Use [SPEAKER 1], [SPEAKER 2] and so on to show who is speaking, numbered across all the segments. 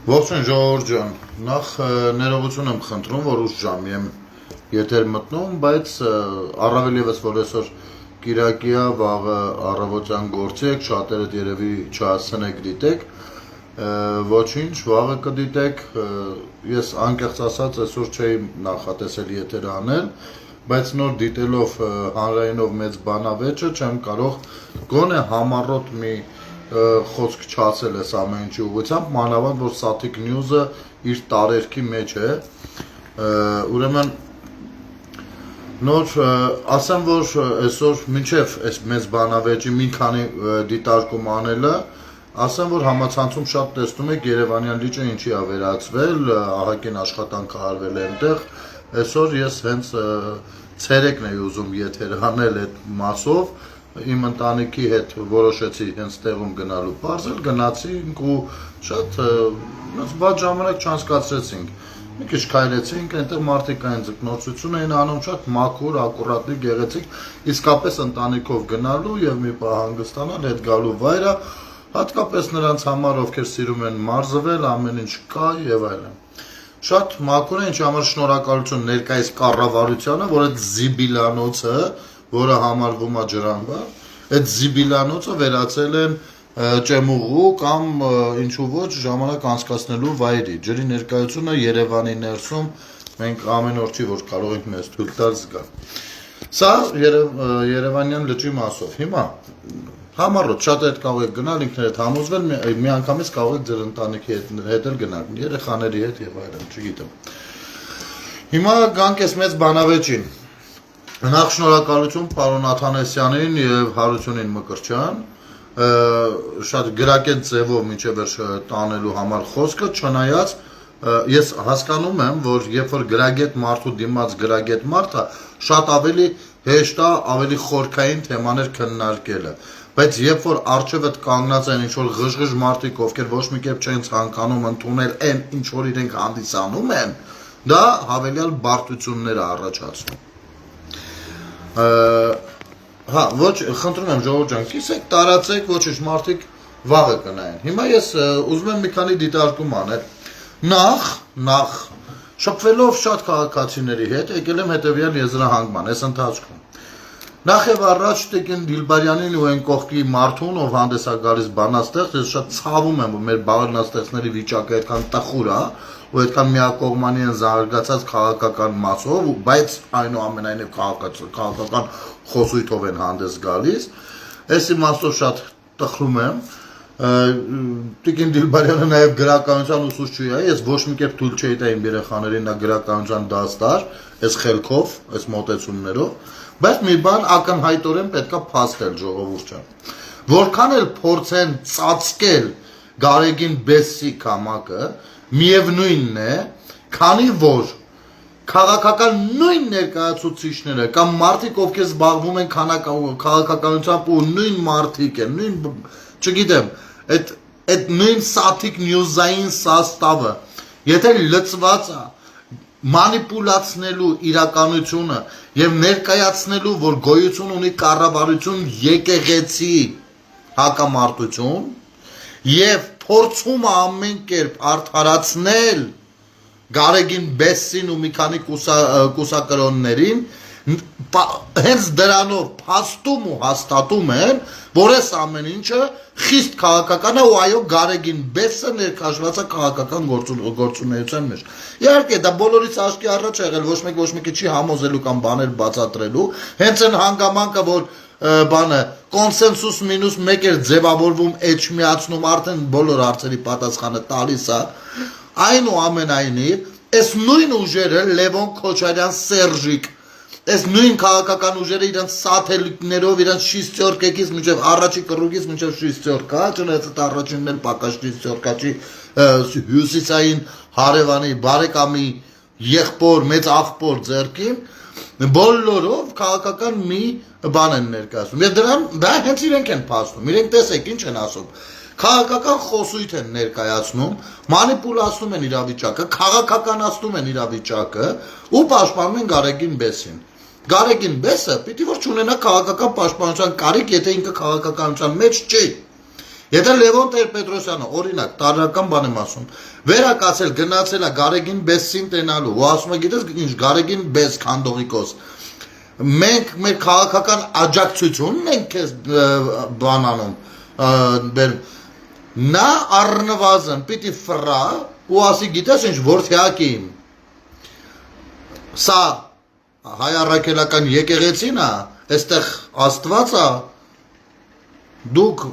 [SPEAKER 1] Ողջույն ժողովուրդ ջան, նախ ներողություն եմ խնդրում, որ ուշ ժամի եմ եթեր մտնում, բայց առավել ևս որ այսօր կիրակի է, վաղը առավոտյան գործի եք, շատերդ երևի չհասցնեք դիտեք, ոչինչ, վաղը կդիտեք, ես անկեղծ ասած այսօր չէի նախատեսել եթեր անել, բայց նոր դիտելով հանրայինով մեծ բանավեճը չեմ կարող գոնե համառոտ մի խոսք չասել ես ամեն ինչի ուղղությամբ, մանավանդ որ Static News-ը իր տարերքի մեջ է, ուրեմն նոր ասեմ որ այսօր մինչև այս մեծ բանավեճի մի քանի դիտարկում անելը, ասեմ որ համացանցում շատ տեսնում եք Երևանյան լիճը ինչի է վերածվել, ահագին աշխատանք արվել է այնտեղ, այսօր ես հենց ցերեկն էի ուզում եթեր անել այդ մասով իմ ընտանիքի հետ որոշեցի հենց տեղում գնալու բարձր գնացինք ու շատ վատ ժամանակ չանցկացրեցինք մի քիչ քայլեցինք այնտեղ մարդիկ այն ձգնորսություն էին անում շատ մաքուր ակուրատնի գեղեցիկ իսկապես ընտանիքով գնալու եւ մի պահ հանգստանալ հետ գալու վայրը հատկապես նրանց համար ովքեր սիրում են մարզվել ամեն ինչ կա եւ այլն շատ մաքուր է ինչի համար շնորհակալություն ներկայիս կառավարությանը որ այդ զիբիլանոցը որը համարվում է ջրանբար, այդ զիբիլանոցը վերածել են ճեմուղու կամ ինչու ոչ ժամանակ անցկացնելու վայրի։ Ջրի ներկայությունը Երևանի ներսում մենք ամեն օր չի որ կարող ենք մեզ թույլ տալ զգալ։ Սա Երևանյան լճի մասով։ Հիմա համառոտ շատ հետ կարող եք գնալ ինքներդ համոզվել, մի անգամից կարող եք ձեր ընտանիքի հետ էլ գնալ, երեխաների հետ եւ այլն, չգիտեմ։ Հիմա գանք այս մեծ բանավեճին։ Նախ շնորհակալություն պարոն Աթանեսյանին եւ Հարությունին Մկրտչյան շատ գրագետ ձևով մինչև վերջ տանելու համար խոսքը չնայած ես հասկանում եմ որ երբ որ գրագետ մարդու դիմաց գրագետ մարդը շատ ավելի հեշտ է ավելի խորքային թեմաներ քննարկելը բայց երբ որ արժևդ կանգնած են ինչ որ ղժղժ մարդիկ ովքեր ոչ մի կերպ չեն ցանկանում ընդունել այն ինչ որ իրենք հանդիսանում են դա հավելյալ բարդություններ է առաջացնում Հա, ոչ, խնդրում եմ ժողովուրդ ջան, կիսեք, տարածեք, ոչինչ մարդիկ վաղը կնայեն։ Հիմա ես ուզում եմ մի քանի դիտարկում անել։ Նախ շփվելով շատ քաղաքացիների հետ եկել եմ հետևյալ եզրահանգման, այս ընթացքում։ Նախ եւ առաջ Տիկին Դիլբարյանին ու այն կողքի մարդուն, ով հանդես է գալիս բանաստեղծ, ես շատ ցավում եմ, որ մեր բանաստեղծների վիճակը այդքան տխուր է, ու այդքան միակողմանի են զարգացած քաղաքական մասով, բայց այնուամենայնիվ քաղաքական խոսույթով են հանդես գալիս։ Այս իմաստով շատ տխրում եմ։ Տիկին Դիլբարյանը նաև գրականության ուսուցչի է, ես ոչ մի կերպ թույլ չէի տա իմ երեխաներին նա գրականության դաս տար, այս խելքով, այս մոտեցումներով, բայց մի բան ակնհայտորեն պետքա փաստել ժողովուրդ ջան։ Որքան էլ փորձեն ծածկել Գարեգին Բեսսի կամակը, միևնույնն է, քանի որ քաղաքական նույն ներկայացուցիչները կամ մարդիկ ովքեր զբաղվում են քաղաքականությամբ ու նույն մարդիկ են, նույն չգիտեմ, այդ նույն Static News-ային սաստավը, եթե լծված է մանիպուլացնելու իրականությունը եւ ներկայացնելու, որ գոյություն ունի կառավարություն եկեղեցի հակամարտություն եւ փորձում է ամեն կերպ արդարացնել Գարեգին Բեսսին ու մի քանի կուսակրոններին հենց դրանով փաստում ու հաստատում են, որ այս ամեն ինչը խիստ քաղաքական է ու այո Գարեգին Բեսսը ներքաշված է քաղաքական գործունեության մեջ։ Իհարկե դա բոլորից աչքի առաջ եղել ոչ մեկի չի համոզելու կամ բաներ բացատրելու, հենց այն հանգամանքը որ բանը կոնսենսուս մինուս 1 էր ձևավորվում էջմիացնում արդեն բոլոր հարցերի պատասխանը տալիս է այնուամենայնիվ այս նույն ուժերը Լևոն Քոչարյան Սերժիկ այս նույն քաղաքական ուժերը իրենց սաթելիտներով իրենց շիստյորկեքից մինչև առաջի կռուգից մինչև շիստյորկա չնայած այդ առաջինն էլ պակաս շիստյորկա չի հյուսիսային հարևանի բարեկամի եղբոր մեծ աղբոր ձեռքին բոլորով քաղաքական մի բան են ներկայացնում եւ դրան դա հենց իրենք են փաստում իրենք տեսեք ինչ են ասում քաղաքական խոսույթ են ներկայացնում, մանիպուլացնում են իրավիճակը, քաղաքականացնում են իրավիճակը ու պաշտպանում են Գարեգին Բեսսին։ Գարեգին Բեսսը պիտի որ չունենա քաղաքական պաշտպանության կարիք, եթե ինքը քաղաքականության մեջ չի։ Եթե Լևոն Տեր-Պետրոսյանը օրինակ տարրական բան եմ ասում, վերակացել գնացել է Գարեգին Բեսին տենալու, ու ասում է գիտես ինչ Գարեգին Բես քանդողիկոս։ Մենք մեր քաղաքական աջակցությունն ենք քեզ բանանում, նա առնվազն պիտի ֆրա ու ասի գիտես ինչ որդյակի իմ։ Սա հայ առաքելական եկեղեցին է, այստեղ Աստված է, դուք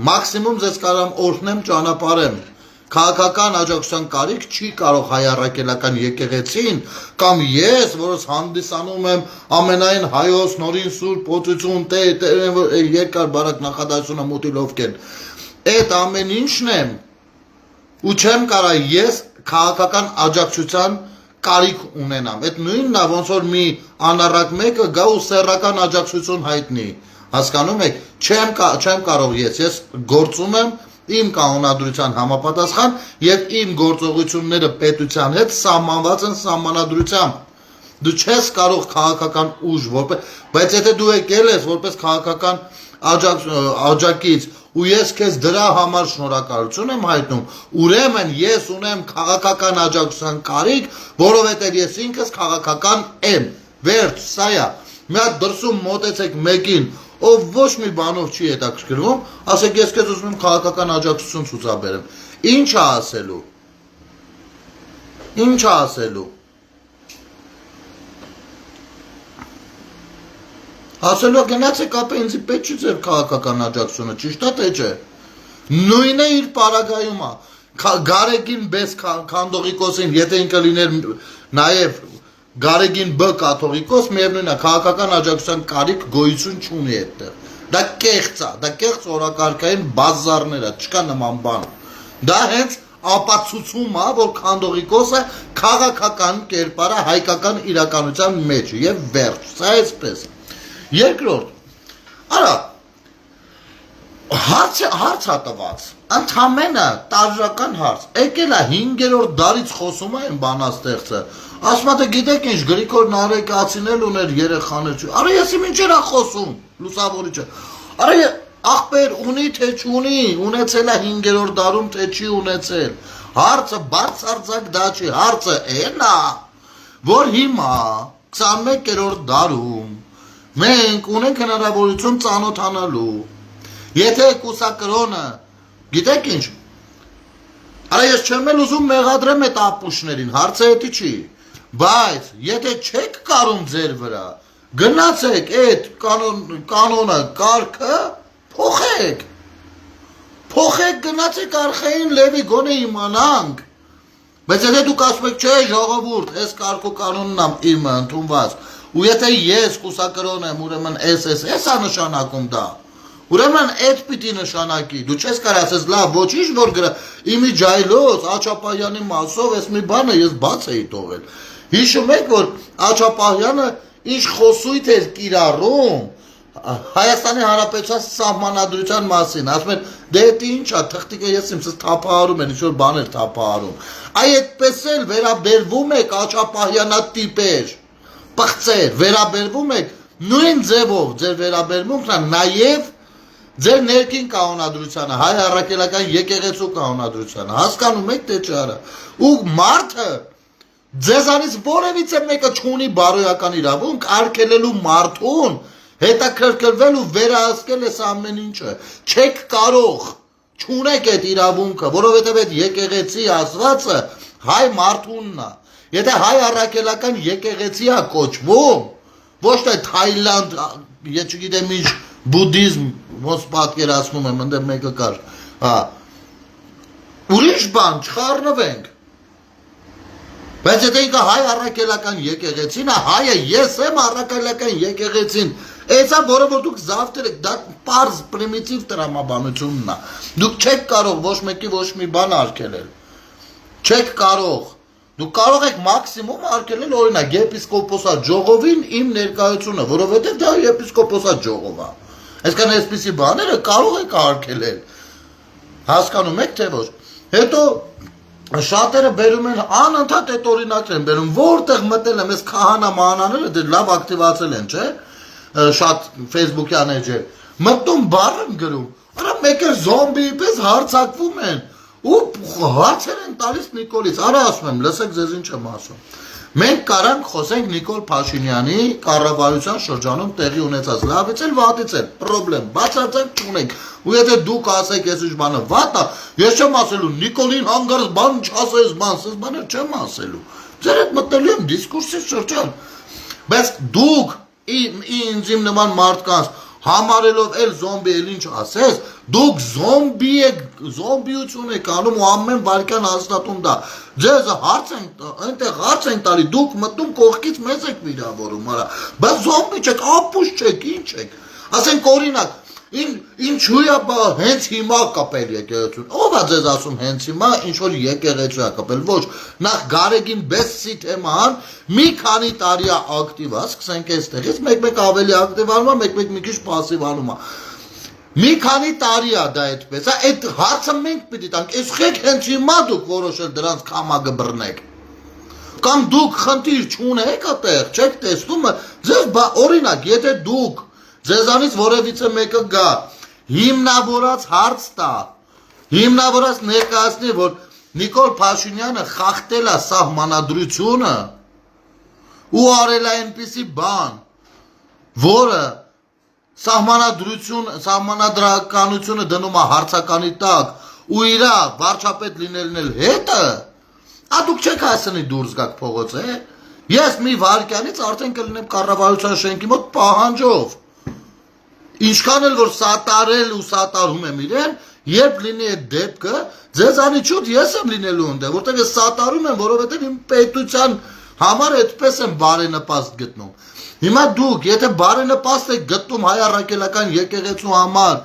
[SPEAKER 1] մաքսիմում ձեզ կարամ օրհնեմ ճանապարհեմ, քաղաքական աջակցության կարիք չի կարող հայ առաքելական եկեղեցին կամ ես, որս հանդիսանում եմ ամենայն հայոց նորին սուրբ օծություն երկար բարակ նախադասությունը մուտիլովկեն, այդ ամեն ինչն եմ ու չեմ կարա ես քաղաքական աջակցության կարիք ունենամ, այդ նույնն է ոնց որ մի անառակ մեկը գա ու սեռական աջակցություն հայտնի, հասկանում եք, չեմ կարող ես գործում եմ իմ կանոնադրության համապատասխան եւ իմ գործողությունները պետության հետ սահմանված են սահմանադրությամբ, դու չես կարող քաղաքական ուժ բայց եթե դու եկել ես որպես քաղաքական աջակից ու ես քեզ դրա համար շնորհակալություն եմ հայտնում, ուրեմն ես ունեմ քաղաքական աջակցության կարիք, որովհետև ես ինքս քաղաքական եմ, վերջ, սա է, մի հատ դրսում մոտեցեք մեկին, ով ոչ մի բանով չի հետաքրքրվում, ասեք ես քեզ ուզում եմ քաղաքական աջակցություն ցուցաբերեմ, ինչ է ասելու, ասելու գնացեք ապա ինձ պետք չի ձեր քաղաքական աջակցությունը, ճիշտ է թե չէ։ Նույնն է իր պարագայում է։ Գարեգին Բես քանդողիկոսին, եթե ինքը լիներ նաև Գարեգին Բ կաթողիկոս, միևնույն է, քաղաքական աջակցության կարիք գոյություն չունի այդտեղ։ Դա կեղծ է, դա կեղծ օրակարգային բազարներ է, չկա նման բան։ Դա հենց ապացուցում է, որ քանդողիկոսը քաղաքական կերպար է հայկական իրականության մեջ եւ վերջ, սա այսպես։ Երկրորդ, արա, հարց է տված, ընդամենը տարրական հարց, եկել է 5-րդ դարից խոսում է այն բանաստեղծը, ասում է գիտեք ինչ, Գրիգոր Նարեկացին էլ ուներ երեխաներ, արա ես իմ ինչեր է խոսում, լուսավորիչը, արա աղբեր ունի թե չունի, ունեցել է 5-րդ դարում թե չի ունեցել, հարցը բարձարձակ դա չի, հարցը այն է, որ հիմա 21-րդ դարում մենք ունենք հնարավորություն ծանոթանալու, եթե կուսակրոնը, գիտեք ինչ, արա ես չեմ էլ ուզում մեղադրեմ այդ ապուշներին, հարցը էդի չի, բայց եթե չեք կարում ձեր վրա, գնացեք այդ կանոնը, կարգը, փոխեք գնացեք արխային լևի գոնե իմանանք, բայց եթե դուք ասում եք չէ ժողովուրդ, այս կարգու կանոնն եմ իմը ընդունված, ու եթե ես կուսակրոն եմ, ուրեմն SSS է նշանակում դա, ուրեմն այդ պիտի նշանակի, դու չես կարող ասես լավ, ոչինչ որ գրա, իմի ջայլոց, Աչապահյանի մասով այս մի բանը ես բաց էի թողել, հիշում եք, որ Աչապահյանը ինչ խոսույթ էր կիրառում, Հայաստանի Հանրապետության սահմանադրության մասին, ասում են, դե դա ինչ է, թղթիկը ես ինձ թափահարում են, ինչ-որ բաներ թափահարում, այդպես էլ վերաբերվում եք Աչապահյանատիպեր, պղծեր, վերաբերվում եք նույն ձևով, ձեր վերաբերմունքն է նաև ձեր ներքին կանոնադրությանը, հայ առաքելական եկեղեցու կանոնադրությանը, հասկանում եք թե չէ, ու մարդը ձեզանից որևիցե մեկը չունի բարոյական իրավունք արգելելու մարդուն հետաքրքրվել ու վերահսկել այս ամեն ինչը, չեք կարող, չունեք այդ իրավունքը, որովհետև այդ եկեղեցի ասվածը հայ մարդունն է, եթե հայ առաքելական եկեղեցի է կոչվում, ոչ թե Թայլանդ, ես չգիտեմ ինչ բուդդիզմ, ոնց պատկերացնում եմ, ընդդեմ մեկը կար, ուրիշ բան, չխառնվենք, բայց եթե ինքը հայ առաքելական եկեղեցին է, հայը ես եմ առաքելական եկեղեցին, Էսա որը որ դուք զավթել եք, դա պարզ պրիմիտիվ տրամաբանությունն է, դուք չեք կարող ոչ մեկի ոչ մի բան արգելել, չեք կարող, դուք կարող եք մաքսիմում արգելել օրինակ եպիսկոպոսատ ժողովին իմ ներկայությունը, որովհետև դա եպիսկոպոսատ ժողով է, այսքան այսպիսի բաները կարող եք արգելել, հասկանում եք թե ոչ, հետո շատերը բերում են անընդհատ այդ օրինակներ են բերում, որտեղ մտել եմ, այս քահանա մանաները դե լավ ակտիվացել են, չէ, շատ Facebook-յան էջեր, մտնում բառ եմ գրում, Արա մեկ էլ զոմբիի պես հարցակվում են ու հարցեր են տալիս Նիկոլից։ Արա ասում եմ, լսեք ձեզ ինչ եմ ասում։ Մենք կարանք խոսենք Նիկոլ Փաշինյանի կառավարության շրջանում տեղի ունեցած լավից էլ վատից էլ, պրոբլեմ, բացարձակ չունենք։ Ու եթե դուք ասեք ես ինչ բանը վատ է, ես չեմ ասելու Նիկոլին հանգարց բան չասես, բանսես բաներ չեմ ասելու։ Ձեր հետ մտնելու եմ դիսկուրսի շրջան։ Բայց դուք ինձ իմ նման մարդկանց համարելով էլ զոմբի էլ ինչ ասես, դուք զոմբիություն եք անում ու ամեն վարկյան հաստատում դա։ Ձեզ այնտեղ հարց են տալի, դուք մտնում կողքից մեզ եք վիրավորում, արա։ Բայց զոմբի չեք, ապուշ չեք, ինչ եք։ Ասենք օրինակ, ինչու է հենց հիմա կապել եկեղեցուն։ Ո՞վ է ձեզ ասում հենց հիմա ինչ որ եկեղեցու է կապել։ Ոչ, նախ Գարեգին Բեսսի թեման մի քանի տարի է ակտիվ է, սկսենք այստեղից, մեկ-մեկ ավելի ակտիվ անում է, մեկ-մեկ մի քիչ пассив անում է։ Մի քանի տարի է դա այդպես, այդ հարցը մենք պիտի տանք, եսեք հենց հիմա դուք որոշել դրանց քամագը բռնեք։ Կամ դուք խնդիր չունեք այդտեղ, չեք տեսնում, ձեզ օրինակ, եթե դուք ձեզանից որևիցե մեկը գա, հիմնավորած հարց տա, հիմնավորած ներկայացնի, որ Նիկոլ Փաշինյանը խախտել է սահմանադրությունը ու արել է այնպիսի բան, որը սահմանադրականությունը դնում է հարցականի տակ ու իր վարչապետ լինելն էլ հետը, դուք չեք հասնի դուրս գաք փողոց, ես մի վարկյանից արդեն կլինեմ կառավարության շենքի մոտ պահանջով, ինչքան էլ որ սատարել ու սատարում եմ իրեն, երբ լինի այդ դեպքը, ձեզանից շուտ ես եմ լինելու ընդեղ, որտեղ ես սատարում եմ, որովհետև իմ պետության համար այդպես եմ բարենպաստ գտնում։ Հիմա դուք, եթե բարենպաստ եք գտնում հայ առաքելական եկեղեցու համար,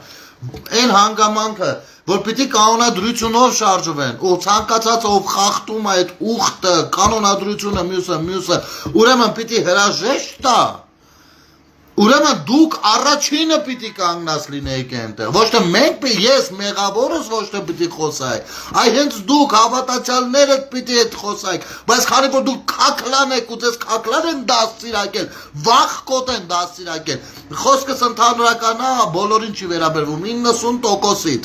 [SPEAKER 1] այն հանգամանքը, որ պիտի կանոնադրությունով շարժվեն, ու ցանկացած ով խախտում է այդ ուխտը, կանոնադրությունը մյուսը, ուրեմն պիտի հրաժեշտ տա։ Ուրեմն դուք առաջինը պիտի կանգնած լինեիք այնտեղ, ոչ թե մենք ես մեղավորս ոչ թե պիտի խոսայք, այ հենց դուք հավատացյալները պիտի այդ խոսայք, բայց քանի որ դուք քակլան եք ու ձեզ քակլան են դաստիարակել, վախկոտ են դաստիարակել, խոսքս ընդհանրական է, բոլորին չի վերաբերվում 90%-ից։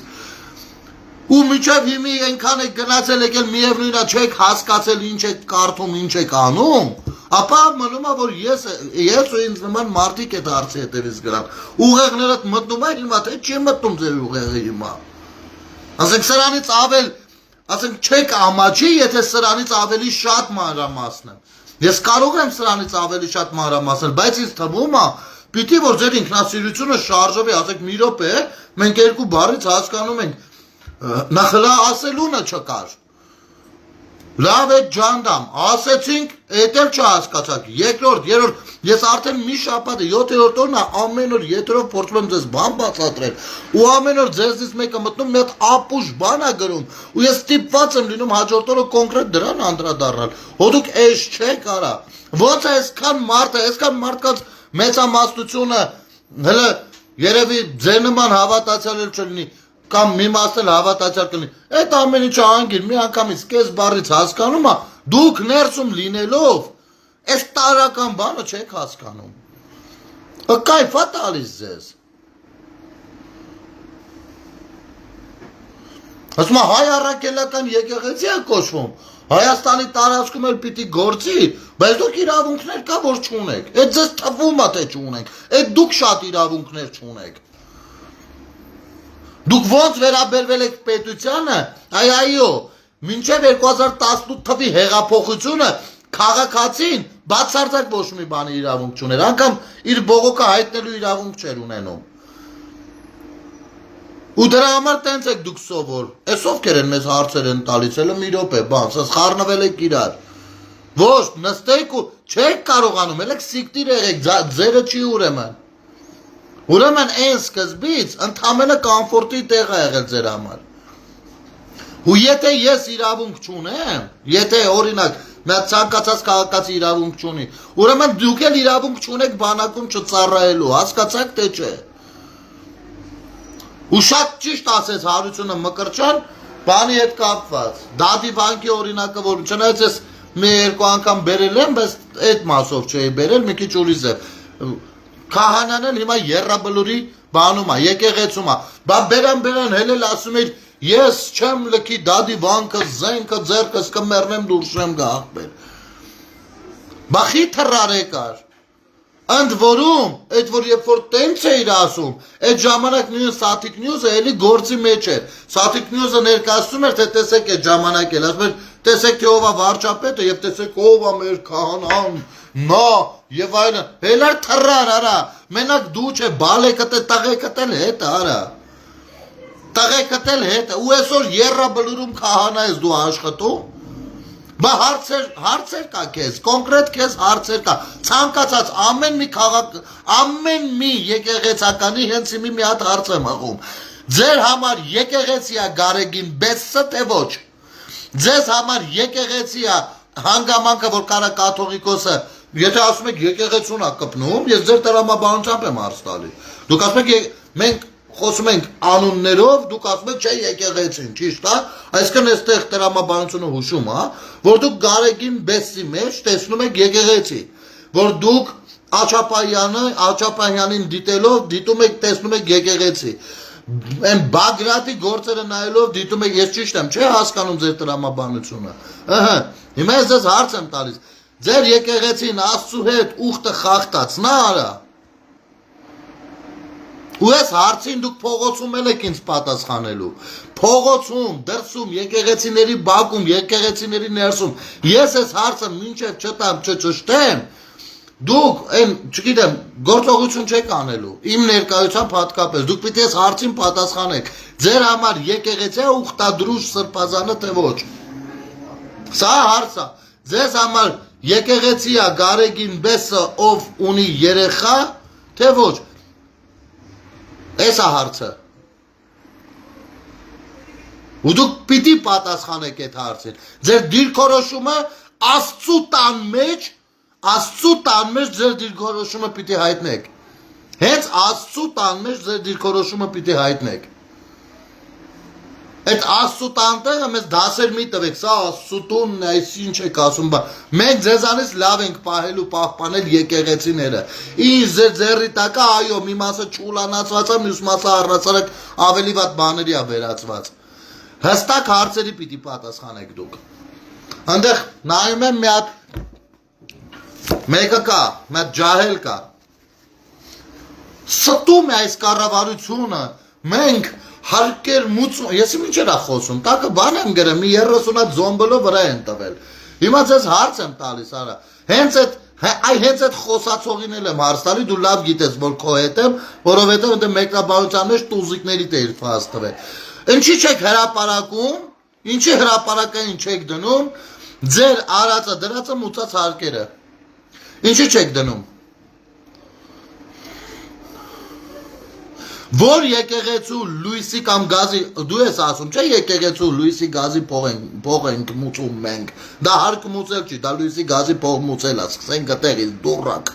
[SPEAKER 1] Ու միջև հիմի այնքան եք գնացել եկել միևնույնն է չեք հասկացել ինչ եք կարդում, ինչ եք անում, ապա մնում է որ ես ու ինձ նման մարդիկ այդ հարցի հետևից գնան։ Ուղեղներդ մտնում է հիմա թե չի մտնում ձեր ուղեղը հիմա։ Ասենք սրանից ավել, ասենք չեք ամաչի, եթե սրանից ավելի շատ մանրամասն եմ։ Ես կարող եմ սրանից ավելի շատ մանրամասնել, բայց ինձ թվում է պիտի որ ձեր ինքնասիրությունը շարժվի, ասենք մի րոպե, մենք երկու բառից հասկանում ենք նախ լա ասելունը չկար, լավ է ջանդամ, ասեցինք, էդ էլ չհասկացաք, երկրորդ, երրորդ, ես արդեն մի շաբաթ է, 7-րդ օրն է, ամեն օր եթերով փորձում եմ ձեզ բան բացատրել, ու ամեն օր ձեզնից մեկը մտնում մի հատ ապուշ բան է գրում, ու ես ստիպված եմ լինում հաջորդ օրը կոնկրետ դրան անդրադառնալ, հո դուք էս չեք արա, ոնց է այսքան մարդկանց մեծամասնությունը, հələ երևի ձեր նման հավատացյալ չլինի, կամ մի մասն հավատացյալ կլինի, այդ ամեն ինչը անգիր մի անգամից կես բառից հասկանում է, դուք ներսում լինելով, այս տարական բանը չեք հասկանում, կայֆ է տալիս ձեզ, ասում է հայ առաքելական եկեղեցի է կոչվում, Հայաստանի տարածքում էլ պիտի գործի, բայց դուք իրավունքներ կա որ չունեք, այդ ձեզ թվում է թե չունեք, այդ դուք շատ իրավունքներ չունեք։ Դուք ոնց վերաբերվել եք պետությանը, այո, մինչև 2018 թվի հեղափոխությունը քաղաքացին բացարձակ ոչ մի բանի իրավունք չուներ, անգամ իր բողոքը հայտնելու իրավունք չէր ունենում։ Ու դրա համար տենց եք դուք սովոր, էս ովքեր են մեզ հարցեր են տալիս, հələ մի րոպե, բան, սենց խառնվել եք իրար։ Ոչ, նստեք ու չեք կարողանում, ելեք սիկտիր եղեք, ձերը չի ուրեմն։ Ուրեմն այն սկզբից ընդամենը կամֆորտի տեղ է եղել ձեր համար։ Ու եթե ես իրավունք չունեմ, եթե օրինակ նա ցանկացած քաղաքացի իրավունք չունի, ուրեմն դուք էլ իրավունք չունեք բանակում չծառայելու, հասկացաք թե չէ։ Ու շատ ճիշտ ասեց Հարությունը Մկրտչյան, բանի հետ կապված, Դադի վանքի օրինակը, որ չնայած ես մի երկու անգամ բերել եմ, բայց այդ մասով չէի բերել, մի քիչ ուրիշ է։ քահանան էլ հիմա երրաբլուրի բանում է, եկեղեցում է։ Բա բերան հելել ասում էր ես չեմ լքի դադի վանքը, զենքը ձեռքս կմեռնեմ դուրսեմ գա աղբեր։ Բա խի թռարեկար։ Ընդ որում, այդ որ երբ որ տենց էիր ասում, այդ ժամանակ նույն Սաթիկ Նյուզը էլի գործի մեջ էր։ Սաթիկ Նյուզը ներկայացնում էր, թե տեսեք այդ ժամանակ էլ, ասում էր, տեսեք թե ով է վարչապետը եւ տեսեք ով է մեր քահանան, նա եւ այլն։ Հելար թռար արա, մենակ դու չէ, բալեկդ է, տղեկդ էլ հետ արա։ Տղեկդ էլ հետ, ու այսօր երրաբլուրում քահանա ես դու աշխատում։ Բա հարցեր կա քեզ, կոնկրետ քեզ հարցեր կա։ Ցանկացած ամեն մի եկեղեցականի հենց իմի մի հատ հարց եմ աղում։ Ձեր համար եկեղեցի է Գարեգին Բեսը թե ոչ։ Ձեզ համար եկեղեցի է հանգամանքը, որ կարա կաթողիկոսը, եթե ասում եք եկեղեցուն է կպնում, ես ձեր տրամաբանությամբ եմ հարց տալի։ Դուք ասում եք մենք խոսում ենք անուններով, դուք ասում եք չէ եկեղեցին, ճիշտ է, այսինքն այստեղ տրամաբանությունը հուշում է, որ դուք Գարեգին Բեսի մեջ տեսնում եք եկեղեցի, որ դուք Աչապահյանին դիտելով դիտում եք տեսնում եք եկեղեցի, այն Բագրատի գործերը նայելով դիտում եք, ես ճիշտ եմ, չէ հասկանում ձեր տրամաբանությունը, հիմա ես ձեզ հարց եմ տալիս, ձեր եկեղեցին Աստծու հետ ուխտը խախտած, նա արա Ու ես հարցին դուք փողոցում եք ինձ պատասխանելու, փողոցում, դրսում, եկեղեցիների բակում, եկեղեցիների ներսում, ես ես հարցը մինչև չտամ, չճշտեմ, դուք այն, չգիտեմ, գործողություն չեք անելու, իմ ներկայությամբ հատկապես, դուք պիտի ես հարցին պատասխանեք, ձեր համար եկեղեցի է ուխտադրուժ սրբազանը թե ոչ, սա հարց է, ձեզ համար եկեղեցի է Գարեգին Բեսը, ով ունի երեխա, թե ոչ, Այս է հարցը։ Ու դուք պիտի պատասխանեք այդ հարցին։ Ձեր դիրքորոշումը Աստծու տան մեջ ձեր դիրքորոշումը պիտի հայտնեք։ Հենց Աստծու տան մեջ ձեր դիրքորոշումը պիտի հայտնեք։ Այդ Աստծու տան տեղը մեզ դասեր մի տվեք, սա Աստծու տունն է, այս ինչ եք ասում, մենք ձեզանից լավ ենք պահելու, պահպանել եկեղեցիները։ Ինչ ձեր ձեռի տակա, այո, մի մասը չուլանացված է, մյուս մասը առնացարակ ավելի վատ բաների է վերածված։ Հստակ հարցերի պիտի պատասխանեք դուք։ Այնտեղ նայում եմ մի հատ մեկը կա, մի հատ ջահել կա։ Ստում է այս կառավարությունը, մենք հարկեր մուծում, ես ինչ երա խոսում, տակը բան եմ գրեմ, մի 30 հատ զոմբլով վրա են տվել, հիմա ձեզ հարց եմ տալիս արա, հենց այդ խոսացողին էլ եմ հարց տալի, դու լավ գիտես, որ քո հետ եմ, որովհետև ընդ մեկնաբանության մեջ տուզիկների տեր ֆազ տվել, ինչի չեք հրապարակում, ինչի հրապարակային չեք դնում, ձեր արածը դրածը մուծած հարկերը, ինչի չեք դնում, Որ եկեղեցու լույսի կամ գազի, դու ես ասում, չէ եկեղեցու լույսի գազի փող ենք մուծում մենք, դա հարկ մուծել չի, դա լույսի գազի փող մուծել է, սկսենք գտեղից, դուրակ։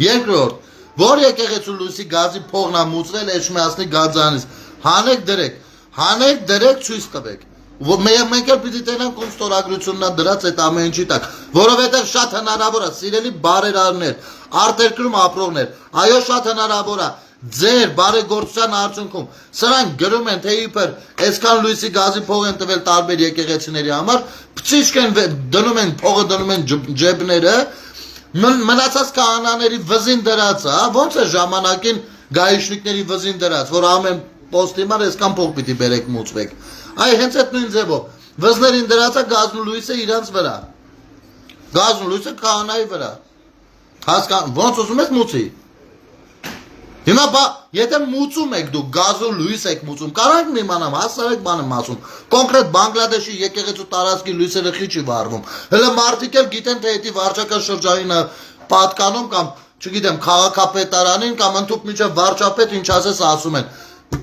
[SPEAKER 1] Երկրորդ, որ եկեղեցու լույսի գազի փողն է մուծվել Էջմիածնի գարձանից, հանեք դրեք ցույց տվեք։ Մենք էլ պիտի տենանք ում ստորագրությունն է դրած այդ ամեն ինչի տակ, որովհետև շատ հնարավոր է, սիրելի բարերարներ, արտերկրում ապրողներ, այո շատ հնարավոր է, Ձեր բարեգործության արդյունքում սրանք գրում են թե իբր այսքան լույսի գազի փող են տվել տարբեր եկեղեցիների համար, փծիչք են դնում են փողը դնում են ջեբները, մնացած քահանաների վզին դրած է, ոնց է ժամանակին գայիշնիկների վզին դրած, որ ամեն պոստի համար այսքան փող պիտի բերեք մուծվեք։ Այ հենց այդ նույն ձևով վզներին դրած է գազն ու լույսը իրանց վրա։ Գազն ու լույսը քահանայի վրա։ Հասկան, ոնց ուզում ես մուծի։ Հիմա եթե մուծում եք դուք գազու լույս եք մուծում, կարանք մի իմանամ, հասարակ բան եմ ասում, կոնկրետ Բանգլադեշի եկեղեցու տարածքի լույսերը խի չի վառվում, հələ մարդիկ էլ գիտեն թե էդի վարչական շրջանին պատկանում կամ, չգիտեմ, քաղաքապետարանին կամ ընդհանուր միջև վարչապետ ինչ ասես ասում են,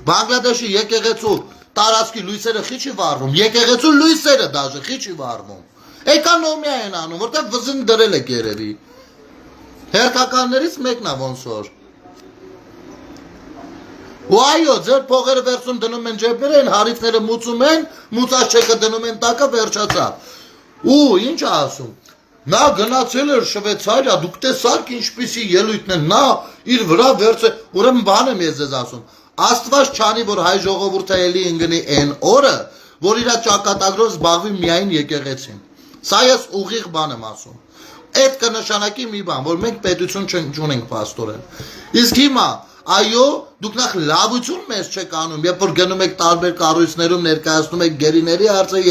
[SPEAKER 1] Բանգլադեշի եկեղեցու տարածքի լույսերը խի չի վառվում, եկեղեցու լույսերը դաժե խի չի վառվում, էկոնոմիա են անում, որտեղ վզին դրել եք երևի, հերթականներից մեկն է ոնց որ Ու այո, ձեր փողերը վերցում դնում են ջեբները, են հարիվները մուծում են, մուծած չեկը դնում են տակը վերջացավ։ Ու ինչ ասում, Նա գնացել էր Շվեյցարիա, դուք տեսաք ինչպիսի ելույթն են, նա իր վրա վերցե, ուրեմն բան եմ ես ձեզ ասում, Աստված չանի, որ հայ ժողովուրդը էլի ընկնի այն օրը, որ իր ճակատագրով զբաղվի միայն եկեղեցին։ Սա ես ուղիղ բան եմ ասում։ Այդ կնշանակի մի բան, որ մենք պետություն չունենք պաստորեն։ Իսկ հիմա, այո, դուք նախ լավություն մեզ չեք անում, երբ որ գնում եք տարբեր կառույցներում ներկայացնում եք գերիների հարցը,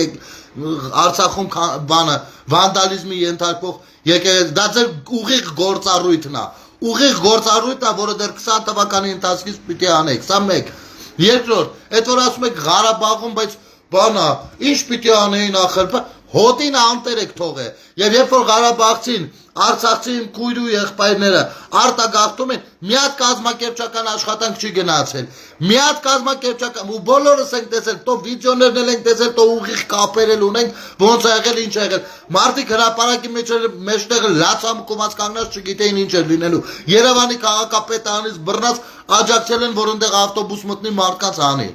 [SPEAKER 1] Արցախում բանը վանդալիզմի ենթարկվող եկեղեցի, դա ձեր ուղիղ գործառույթն է։ Ուղիղ գործառույթն է, որը դեռ 20 թվականի ընթացքից պիտի անեք, սա մեկ։ Երկրորդ, այդ որ ասում եք Ղարաբաղում, բայց բանա, ինչ պիտի անեին ախր, հոտին անտեր եք թողե։ Եվ երբ որ Ղարաբաղցին, Արցախցին քույր ու եղբայրները արտագաղթում են, մի հատ կազմակերպչական աշխատանք չի գնացել։ Մի հատ կազմակերպչական ու բոլորս ենք տեսել, տո վիդեոներն էլ ենք տեսել, տո ուղիղ կապեր էլ ունենք, ոնց է եղել, ինչ է եղել։ Մարդիկ հրապարակի մեջտեղը լացամկոմած կանգնած չգիտեին ինչ էր լինելու։ Երևանի քաղաքապետարանից բռնած աջակցել են, որ այնտեղ ավտոբուս մտնի մարդկանց անի։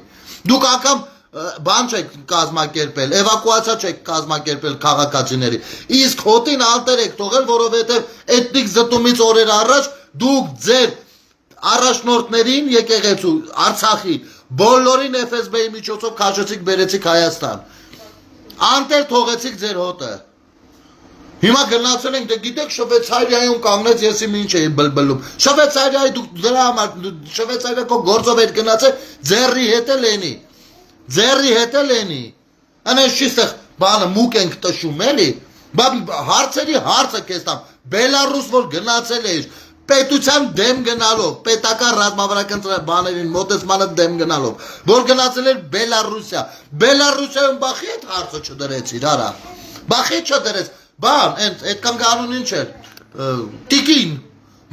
[SPEAKER 1] Դուք անգամ բան չեք կազմակերպել, էվակուացիա չեք կազմակերպել քաղաքացիների։ Իսկ հոտին անտեր եք թողել, որովհետև էթնիկ զտումից օրեր առաջ դուք ձեր առաջնորդներին եկեղեցու Արցախի բոլորին FSB-ի միջոցով քաշեցիք բերեցիք Հայաստան։ Անտեր թողեցիք ձեր հոտը։ Հիմա գնացել ենք, դե գիտեք Շվեյցարիայում կանգնեց եսի ինչ էի բլբլում։ Շվեյցարիայի դուք դրա համար Շվեյցարիա քո գործով եք գնացել, ձեռի հետ էլ էնի։ Ձեռի հետ էլ էնի, անես չիստեղ բանը մուկ ենք տշում էլի, հարցերի հարցը կեզ տամ, Բելարուս որ գնացել էիր, պետության դեմ գնալով, պետական ռազմավարական բաներին մոտեցմանը դեմ գնալով, որ գնացել էր Բելարուսիա, Բելարուսիայում բախի այդ հարցը չդրեցիր, արա, բախի չդրեց, բան, այդքան կանուն ինչ էր, տիկին,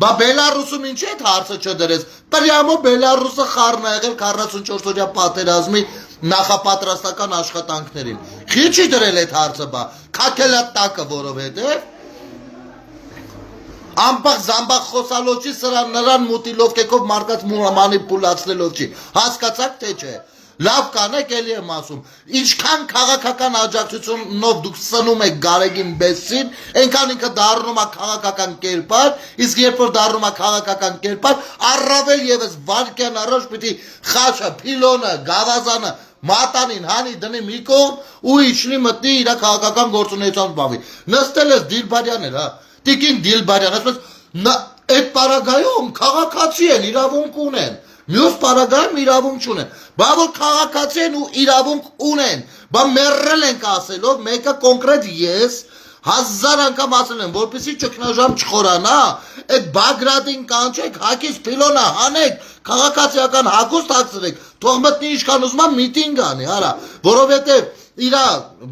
[SPEAKER 1] Բա Բելարուսում ինչ այդ հարցը չդրեց, պրյամո Բելարուսը խառն է եղել 44-օրյա պատերազմի նախապատրաստական աշխատանքներին։ Քիչ չի դրել այդ հարցը բա, քակելա տակը որովհետև ամբախ զամբախ խոսալով չի, սրան նրան մուտիլով կեկով մարդկանց մանիպուլացնելով չի, հասկացաք թե չէ, լավ կանեք էլի եմ ասում, ինչքան քաղաքական աջակցությունով դուք սնում եք Գարեգին Բեսսին, այնքան ինքը դառնում է քաղաքական կերպար, իսկ երբ որ դառնում է քաղաքական կերպար, առավել ևս վարկյան առաջ պիտի խաչը, փիլոնը, գավազանը, մատանին հանի դնի մի կողմ ու իջնի մտնի իր քաղաքական գործունեությամբ զբաղվի։ Նստել ես Դիլբարյան էր, հա, Տիկին Դիլբարյան, ասես այդ պարագայում քաղաքացի են, իրավունք ունեն, մյուս պարագայում իրավունք չունեն, բա որ քաղաքացի են ու իրավունք ունեն, բա մեռել ենք ասելով, մեկը կոնկրետ ես 1000 անգամ ասել եմ, որպեսի ճգնաժամ չխորանա, այդ Բագրատին կանչեք, հակից փիլոնը հանեք, քաղաքացիական հագուստ հագցրեք, թող մտնի ինչքան ուզում է միտինգ անի, արա, որովհետև իրա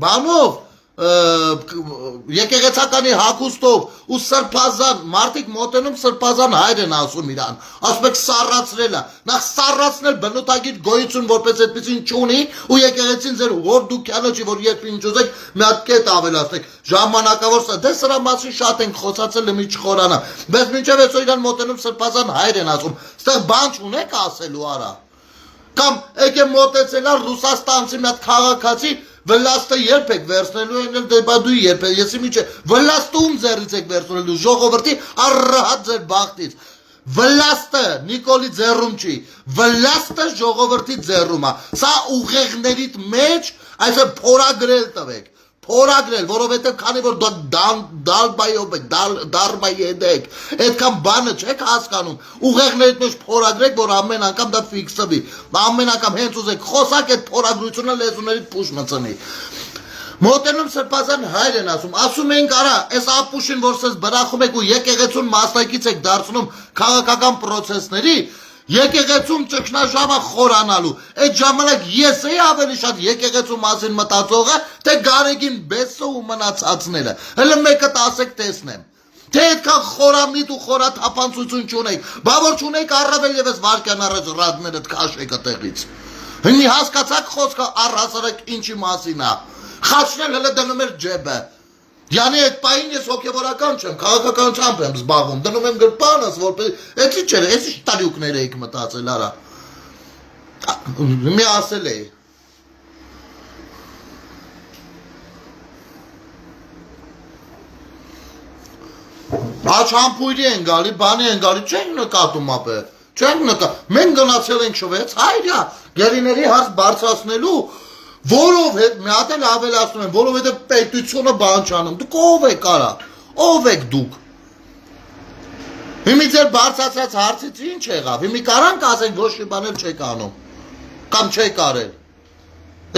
[SPEAKER 1] բանով եկեղեցականի հագուստով ու սրբազան, մարդիկ մոտենում սրբազան հայր են ասում իրան, ասում եք սառացրել է, նախ սառացնել բնութագիր գոյություն որպես այդպեսին չունի ու եկեղեցին ձեր որ դուք յանոչի, որ երբ ինչ ուզեք մի հատ կետ ավելացնեք, ժամանակավոր դե սրա մասին շատ ենք խոսացել մի չխորանա, բայց մինչև այսօր իրան մոտենում սրբազան հայր են ասում, ստեղ բան չունեք ասելու արա, կամ եկե մոտեցել է Ռուսաստանցի մի հատ քաղաքացի Վլաստը երբ եք վերցնելու են էլ դեպա դու երբ եք, եսի միչ է, վլաստում ձերից եք վերցնելու, ժողովրդի առհատ ձեր բաղթից, վլաստը Նիկոլի ձեռում չի, վլաստը ժողովրդի ձեռում է, սա ուղեղներիդ մեջ, այսը փորագրել տվեք, փորագրել, որովհետև քանի որ դարբայ եք, այդքան բանը չեք հասկանում, ուղեղներիդ մեջ փորագրեք, որ ամեն անգամ դա ֆիքսվի, ամեն անգամ հենց ուզեք խոսակ այդ փորագրությունը լեզուներիդ փուշ մցնի։ Մոտենում սրբազան հայր են ասում ենք արա, այս ապուշին, որ սեզ բրախում եք ու եկեղեցուն մասնակից եք դարձնում քաղաքական պրոցեսների, եկեղեցում ճգնաժամը խորանալու, այդ ժամանակ ես էի ավելի շատ եկեղեցու մասին մտածողը, թե Գարեգին Բեսսը ու մնացածները, հələ մեկը ասեք տեսնեմ, թե այդքան խորամիտ ու խորաթափանցություն չունեք, բա որ չունեք առավել ևս վարկյան առաջ ռադներդ քաշեք այդտեղից, հնի հասկացաք խոսքը առհասարակ ինչի մասին է, խաչնել հələ դնում էր ջեբը, Յանի այդ պային ես հոգևորական չեմ, քաղաքականությամբ եմ զբաղվում, դնում եմ գրպանս, որպես, էցի չէր, էցի տարյուկներ էիք մտածել, արա, մի ասել էի, Աչամփույրի են գալի, բանի են գալի, չենք նկատում ապե։ Չենք նկա։ Մենք գնացել ենք շվեց, հայրյա, գերիների հարց բարձրացնելու, որովհետեւ մի հատ էլ ավելացնում են, որովհետեւ պետությունը բան չանում։ Դուք ով եք արա։ Ով եք դուք։ Հիմա ձեր բարձրացած հարցից ինչ եղավ։ Հիմա կարանք ասենք ոչ մի բան էլ չեք անում։ Կամ չեք արել։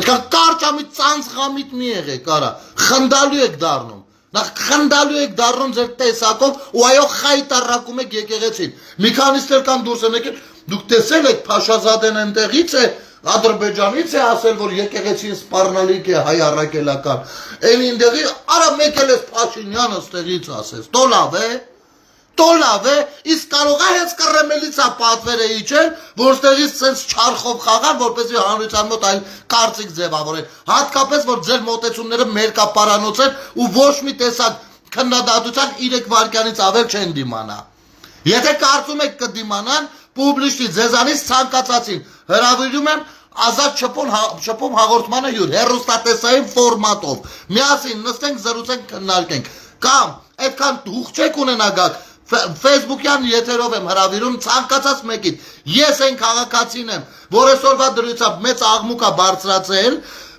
[SPEAKER 1] Այդքան կարճամիտ ծանցղամիտ մի եղեք արա։ Խնդալու եք դառնում։ Նախ խնդալու եք դառնում ձեր տեսակով ու այո խայտարակում եք եկեղեցին։ Մի քանիստ կան դուրս են եկել, դուք տեսել եք Փաշազադեն այնտեղից է, Ադրբեջանից է ասել, որ եկեղեցին սպառնալիք է հայ առաքելական։ Այն ինտեղի արա մեկ էլ էս Փաշինյանը ստեղից ասես։ Տոլավ է, իսկ կարող է հենց կռեմելիցա պատվերը իջել, որ ստեղից սենց չարխով խաղան, որպեսզի հանրության մոտ այլ կարծիք ձևավորեն։ Հատկապես որ ձեր մոտեցումները մերկապարանոց են ու ոչ մի տեսակ քննադատության 3 վայրկյանից ավել չեն դիմանա։ Եթե կարծում եք կդիմանան, պուբլիշտի ձեզանից ցանկացածին հրավիրում եմ ազատ շփում հաղորդմանը հյուր հեռուստատեսային ֆորմատով։ Միասին նստենք, զրուցենք, քննարկենք։ Կամ այդքան դուխ չեք ունենա գաք Facebook-յան եթերով եմ հրավիրում ցանկացած մեկին։ Ես այն քաղաքացին եմ, որ այսօրվա դրությամբ մեծ աղմուկ է բարձրացել,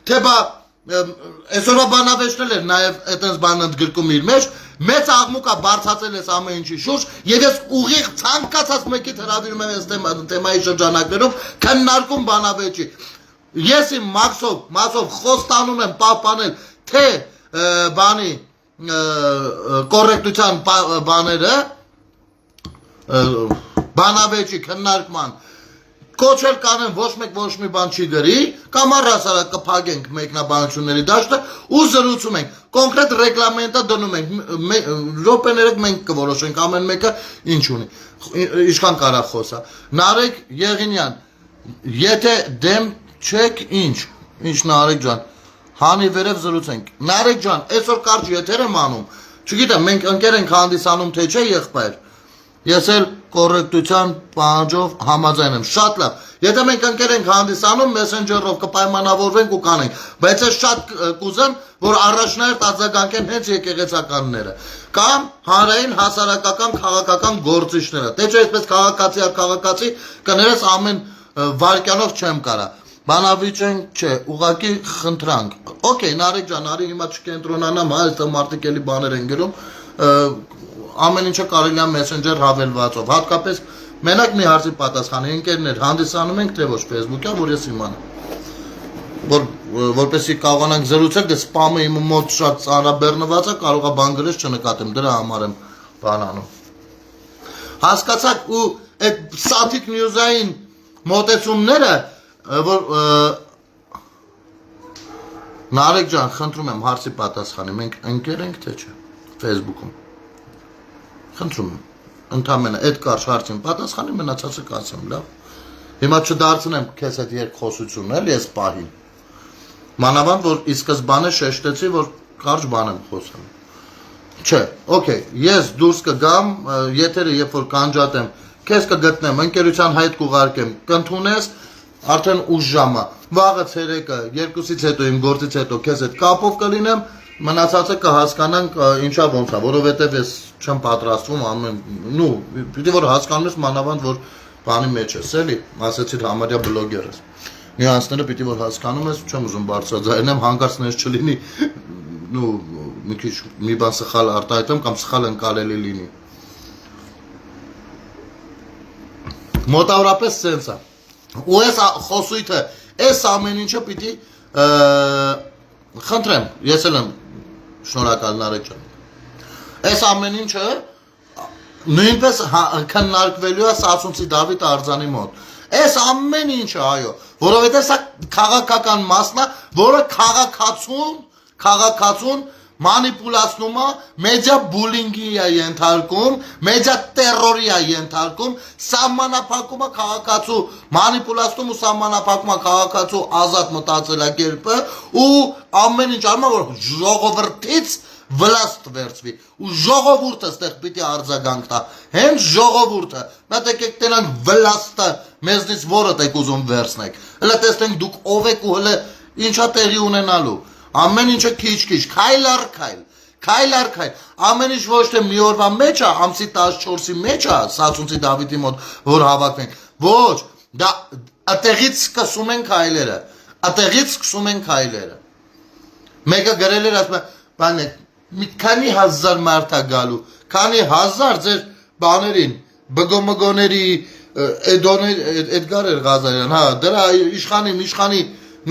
[SPEAKER 1] թե բա այսօրվա բանավեճն էր նաև այդպես բան ընդգրկում իր մեջ, մեծ աղմուկ է բարձրացել այս ամեն ինչի շուրջ, եւ ես ուղիղ ցանկացած մեկին հրավիրում եմ այս թեմայի շրջանակներում քննարկում բանավեճի։ Ես իմ մասով խոստանում եմ պահպանել թե բանի կոռեկտության բաները բանավեճի քննարկման կոչել կանեմ ոչ մեկ ոչ մի բան չի գրի կամ առհասարակ կփակենք մեկնաբանությունների դաշտը ու զրուցում ենք կոնկրետ ռեգլամենտը դնում ենք րոպեներով մենք կորոշենք ամեն մեկը ինչ ունի ինչքան կարա խոսա Նարեկ Եղինյան եթե դեմ չեք ինչ Նարեկ ջան հանի վերև զրուցենք Նարեկ ջան այսօր կարճ եթեր եմ անում չգիտեմ մենք ընկեր ենք հանդիսանում թե չէ եղբայր Ես էլ կոռեկտության պահանջով համաձայն եմ, շատ լավ, եթե մենք ընկեր ենք հանդիսանում, մեսենջերով կպայմանավորվենք ու կանենք, բայց ես շատ կուզեմ, որ առաջնահերթ արձագանքեն հենց եկեղեցականները, կամ հանրային հասարակական քաղաքական գործիչները, թե չէ այսպես քաղաքացի կներես ամեն վայրկյանով չեմ կարա, բանավիճենք չէ, ուղղակի խնդրանք, օքեյ, Նարեկ ջան, արի հիմա չկենտրոնանամ, այս մարդիկ էլի բաներ են գրում, ամեն ինչը կարելի է մեսենջեր հավելվածով, հատկապես մենակ մի հարցի պատասխանի ընկերներ հանդիսանում ենք թե ոչ Facebook-յան, որ ես իմանամ, որպեսզի կարողանանք զրուցել, դե սպամը իմ մոտ շատ ծանրաբեռնված է, կարող է բան գրես չնկատեմ, դրա համար եմ բան անում։ Հասկացաք ու այդ սաթիկ նյուզային մոտեցումները, որ Նարեկ ջան, խնդրում եմ հարցի պատասխանի, մենք ընկեր ենք թե չէ Facebook-ում։ Խնդրում եմ, ընդամենը այդ կարճ հարցին պատասխանի մնացածը կասեմ, լավ։ Հիմա չդարձնեմ քեզ այդ երկխոսությունն էլ ես պահին։ Մանավանդ որ ի սկզբանե շեշտեցի, որ կարճ բան եմ խոսում։ Չէ, օքեյ, ես դուրս կգամ, եթերը երբ որ կանջատեմ, քեզ կգտնեմ, ընկերության հայտ կուղարկեմ, կընդունես, արդեն ուշ ժամը, վաղը ցերեկը, 2-ից հետո իմ գործից հետո քեզ հետ կապով կլինեմ Մնացածը կհասկանանք ինչա ոնց է, որովհետև ես չեմ պատրաստվում ամեն, պիտի որ հասկանում ես մանավանդ, որ բանի մեջ ես, էլի, ասեցիր համարյա բլոգեր ես, նյուանսները պիտի որ հասկանում ես, չեմ ուզում բարձրաձայնեմ, հանկարծ նես չլինի, մի քիչ մի բան սխալ արտահայտեմ կամ սխալ ընկալելի լինի։ Մոտավորապես սենց է, ու ես խոսույթը, ես ամեն ինչը պիտի խնդրեմ, ես էլ եմ շնորհակալ Նարեկ ջան։ Այս ամեն ինչը նույնպես քննարկվելու է Սասունցի Դավիթ Արձանի մոտ։ Այս ամեն ինչը, այո, որովհետև սա քաղաքական մասն է, որը քաղաքացուն մանիպուլացնում է, մեդիա բուլինգի է ենթարկում, մեդիա տերորի է ենթարկում, սահմանափակում է քաղաքացու մանիպուլացնում ու սահմանափակում է քաղաքացու ազատ մտածելակերպը ու ամեն ինչ անում է, որ ժողովրդից վլաստ վերցվի ու ժողովուրդը ստեղ պիտի արձագանք տա, հենց ժողովուրդը, մենք եկեք տենանք վլաստը մեզնից որդ եք ուզում վերցնեք, հլը տեսնենք դուք ով եք ու հլը ինչա տեղի ունենալու Ամեն ինչը քիչ-քիչ, քայլ առ քայլ, Քայլ առ քայլ, ամեն ինչ ոչ թե մի օրվա մեջ է, ամսի 14-ի մեջ է, Սասունցի Դավիթի մոտ, որ հավաքվենք, ոչ, դա ատեղից սկսում են քայլերը, ատեղից սկսում են քայլերը, մեկը գրել էր ասում է, բան է, մի քանի հազար մարդ է գալու, քանի հազար ձեր բաներին, բգոմգոների, Էդգար էր Ղազարյան, հա, դրա իշխանի,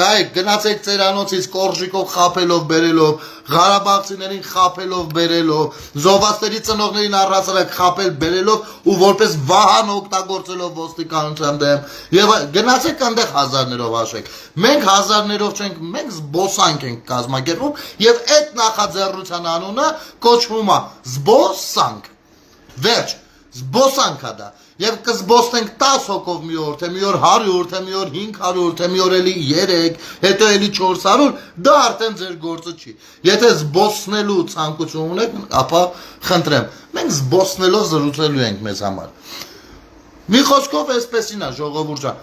[SPEAKER 1] նայեք, գնացեք ծերանոցից կորժիկով խապելով բերելով, Ղարաբաղցիներին խապելով բերելով, զոհվածների ծնողներին առհասարակ խապել բերելով ու որպես վահան օգտագործելով ոստիկանության դեմ, եւ գնացեք այնտեղ հազարներով հաշվեք։ Մենք հազարներով չենք, մենք զբոսանք ենք կազմակերպում եւ այդ նախաձեռնության անունը կոչվում է զբոսանք։ Վերջ, զբոսանք է դա։ Եվ կզբոսնենք 10 հոգով մի օր, թե մի օր 100, թե մի օր 500, թե մի օր էլի 3, հետո էլի 400, դա արդեն ձեր գործը չի։ Եթե զբոսնելու ցանկություն ունեք, ապա խնդրեմ, մենք զբոսնելով զրուցելու ենք մեզ համար։ Մի խոսքով էսպեսին է, ժողովուրդ ջան։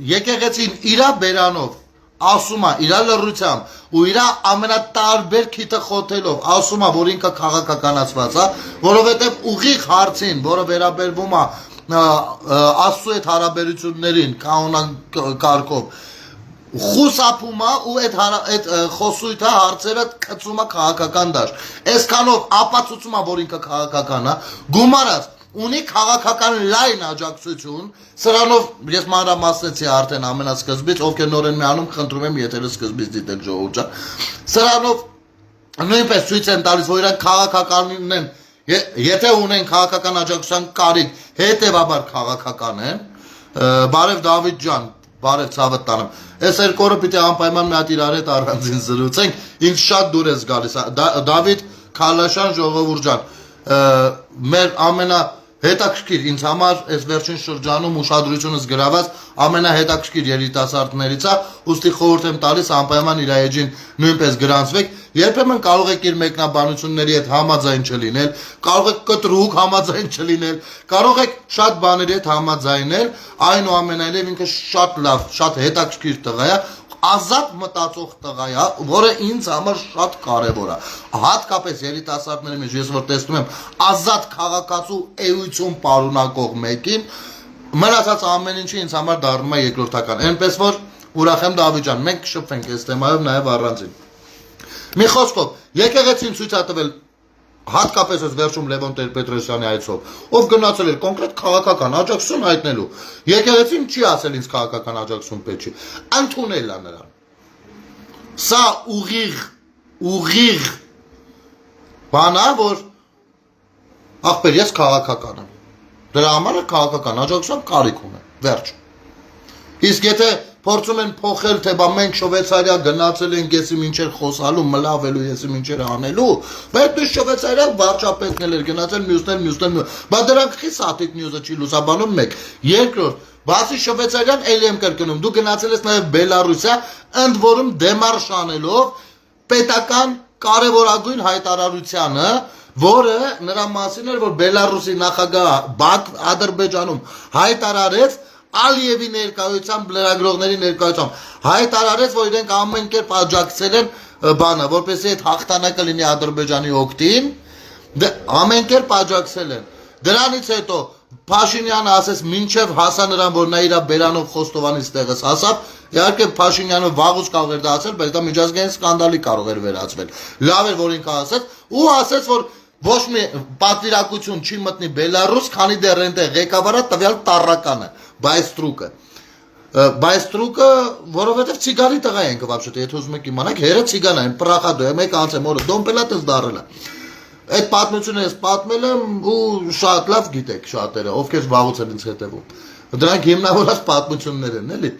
[SPEAKER 1] Եկեղեցին իրա բերանով ասում է իր լռությամբ ու իր ամենատարբեր քիթը խոթելով ասում է որ ինքը քաղաքականացված է որովհետև ուղիղ հարցին որը վերաբերվում է Աստծո հետ հարաբերություններին կանոնակարգով խուսափում է ու այդ խոսույթը հարցերը գցում է քաղաքական դաշտ այսքանով ապացուցում է որ ինքը քաղաքական է գումարած ունի քաղաքական լայն աջակցություն սրանով ես մանրամասնեցի արդեն ամենասկզբից ովքեր նոր են միանում խնդրում եմ եթերը սկզբից դիտեք ժողովուրդ ջան սրանով նույնպես ցույց են տալիս որ իրանք քաղաքականն են եթե ունեն քաղաքական աջակցության կարիք հետևաբար քաղաքական են բարև Դավիթ ջան բարև ցավը տանեմ այս երկու օրը պիտի անպայման մի հատ իրար հետ առանձին զրուցենք ինձ շատ դուր է գալիս Դավիթ Քալաշյան ժողովուրդ ջան մեր ամենա հետաքրքիր ինձ համար այս վերջին շրջանում ուշադրությունս գրաված ամենահետաքրքիր երիտասարդներից է ուստի խորհուրդ եմ տալիս անպայման իր էջին նույնպես գրանցվեք երբեմն կարող եք իր մեկնաբանությունների հետ համաձայն չլինել կարող եք կտրուկ համաձայն չլինել կարող եք շատ բաների հետ համաձայնել այնուամենայնիվ ինքը շատ լավ շատ հետաքրքիր տղա է ազատ մտածող տղա է, որը ինձ համար շատ կարևոր է։ Հատկապես երիտասարդների մեջ ես որ տեսնում եմ ազատ քաղաքացու էություն պարունակող մեկին, մնացած ամեն ինչը ինձ համար դառնում է երկրորդական։ Այնպես որ ուրախ եմ Դավիթ ջան, մենք կշփվենք այս թեմայով նաև առանձին։ Մի խոսքով, եկեղեցին ցույց է տվել հատկապես այս վերջում Լևոն Տեր-Պետրոսյանի այցով, ով գնացել էր կոնկրետ քաղաքական աջակցություն հայտնելու։ Եկեղեցին չի ասել ինձ քաղաքական աջակցություն պետք չի, ընդունել է նրան։ Սա ուղիղ բան է, որ ախպեր ես քաղաքական եմ։ Դրա համար քաղաքական աջակցության կարիք ունեմ։ Վերջ։ Իսկ եթե փորձում են փոխել, թե բա մենք Շվեյցարիա գնացել ենք եսի մինչեր խոսալու, մլավելու եսի մինչեր անելու, բայց դու Շվեյցարիա վարչապետն էլ էր գնացել, մյուսներ, բա դրանք խի սատիկ նյուզը չի լուսաբանում մեկ։ Երկրորդ, բացի Շվեյցարիան էլի եմ կրկնում, դու գնացել ես նաև Բելարուսիա, ընդ որում դեմարշ անելով պետական կարևորագույն հայտարարությանը, որը նրա մասին էր, որ Բելարուսի նախագահ Բաք Ադրբեջանում հայտարարեց Ալիևի ներկայությամբ, լրագրողների ներկայությամբ հայտարարեց, որ իրենք ամեն կերպ աջակցել են բանը, որպեսզի այդ հաղթանակը լինի Ադրբեջանի օգտին, ամեն կերպ աջակցել են։ Դրանից հետո Փաշինյանը ասեց մինչև հասա նրան, որ նա իր բերանով Խոստովանից տեղս հասավ, իհարկե Փաշինյանը վաղուց կարող էր դա ասել, բայց դա միջազգային սկանդալի կարող էր վերածվել։ Լավ էր, որ ինքը ասեց, ու ասեց, որ ոչ մի պատվիրակություն չի մտնի Բելարուս, քանի դեռ այնտեղ ղեկավարը տվյալ տառականը, Բայստրուկը, որովհետև ցիգարի տղա ենք вообще-то, եթե ուզում եք իմանալ, հերը ցիգան են, պրախադո է, մեկ անցեմ օրը դոմպելատս դարել է։ Այդ պատմությունը ես պատմել եմ ու շատ լավ գիտեք շատերը, ովքեր վաղուց են ինձ հետևում։ Դրանք հիմնավորած պատմություններ են, էլի։